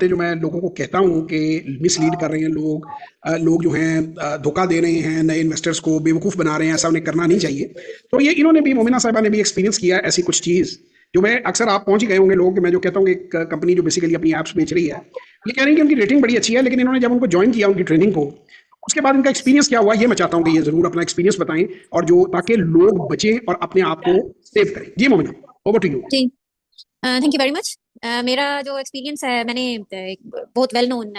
जो मैं लोगों को कहता हूँ कि मिसलीड कर रहे हैं लोग, लोग जो हैं धोखा दे रहे हैं, नए इन्वेस्टर्स को बेवकूफ़ बना रहे हैं, ऐसा उन्हें करना नहीं चाहिए। तो ये इन्होंने भी, मोमिना साहिबा ने भी एक्सपीरियंस किया ऐसी कुछ चीज़, जो मैं अक्सर, आप पहुंच ही गए होंगे लोग, कि मैं जो कहता हूँ कि एक कंपनी जो बेसिकली अपनी ऐप्स बेच रही है, ये कह रही है कि उनकी रेटिंग बड़ी अच्छी है, लेकिन इन्होंने जब उनको ज्वाइन किया उनकी ट्रेनिंग को, उसके बाद उनका एक्सपीरियंस क्या हुआ, ये मैं चाहता हूँ कि ये जरूर अपना एक्सपीरियंस बताएं, और जो ताकि लोग बचें और अपने आप को सेव करें। जी मोमिना, ओवर टू यू। जी, थैंक यू वेरी मच। मेरा जो एक्सपीरियंस है, मैंने एक बहुत well known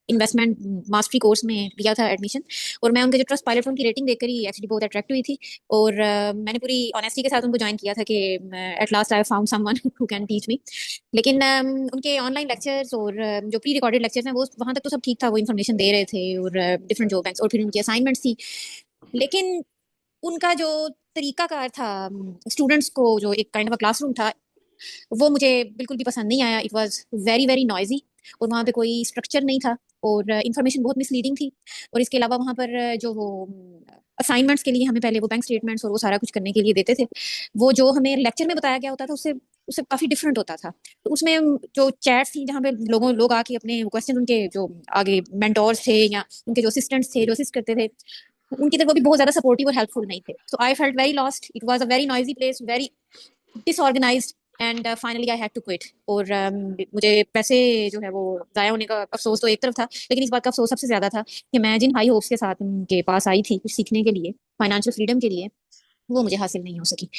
investment mastery course में लिया था एडमिशन। और मैं उनके जो ट्रस्ट पायलट, उनकी रेटिंग देखकर ही एक्चुअली बहुत अट्रैक्ट हुई थी। और मैंने पूरी ऑनेस्टी के साथ उनको ज्वाइन किया था कि at last I found someone who can teach me. लेकिन उनके ऑनलाइन लेक्चर्स और जो प्री रिकॉर्डेड लेक्चर्स हैं, वो वहाँ तक तो सब ठीक था, वो इन्फॉर्मेशन दे रहे थे, और डिफरेंट जॉब बैंक्स, और फिर उनकी असाइनमेंट्स थी। लेकिन उनका जो तरीकाकार था, स्टूडेंट्स को जो एक काइंड ऑफ क्लासरूम था, वो मुझे बिल्कुल भी पसंद नहीं आया। It was very very noisy, और वहाँ पे कोई स्ट्रक्चर नहीं था, और इन्फॉर्मेशन बहुत मिसलीडिंग थी। और इसके अलावा वहाँ पर जो वो असाइनमेंट्स के लिए हमें पहले वो बैंक स्टेटमेंट्स और वो सारा कुछ करने के लिए देते थे, वो जो हमें लेक्चर में बताया गया होता था, उससे उससे काफ़ी डिफरेंट होता था। तो उसमें जो चैट्स थी, जहाँ पे लोग आके अपने क्वेश्चन, उनके जो आगे मेंटोर्स थे या उनके जो असिस्टेंट्स थे जो असिस्ट करते थे, उनकी तरफ वो भी बहुत ज़्यादा सपोर्टिव और हेल्पफुल नहीं थे। So I felt very lost. It was a very noisy place, very disorganized, and finally I had to quit. और मुझे पैसे जो है वो ज़ाया होने का अफसोस तो एक तरफ था, लेकिन इस बात का अफसोस सबसे ज़्यादा था कि मैं जिन हाई होप्स के साथ उनके पास आई थी कुछ सीखने के लिए, फाइनेंशियल फ्रीडम के लिए, वो मुझे हासिल नहीं हो सकी।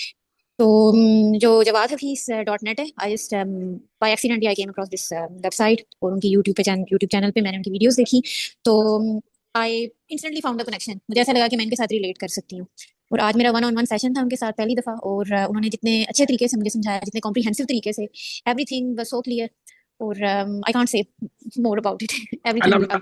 तो जो जवाब हफीज डॉट नेट है, I just by accidentally I came across this website, और उनकी यूट्यूब चैनल पे मैंने उनकी वीडियोस देखी। तो I instantly found the connection. मुझे ऐसा लगा कि मैं इनके साथ रिलेट कर सकती हूँ। और आज मेरा वन ऑन वन सेशन था उनके साथ पहली दफ़ा, और उन्होंने जितने अच्छे तरीके से मुझे समझाया, जितने कॉम्प्रिहेंसिव तरीके से, एवरीथिंग वाज सो क्लियर। और I can't say more about it. I everything love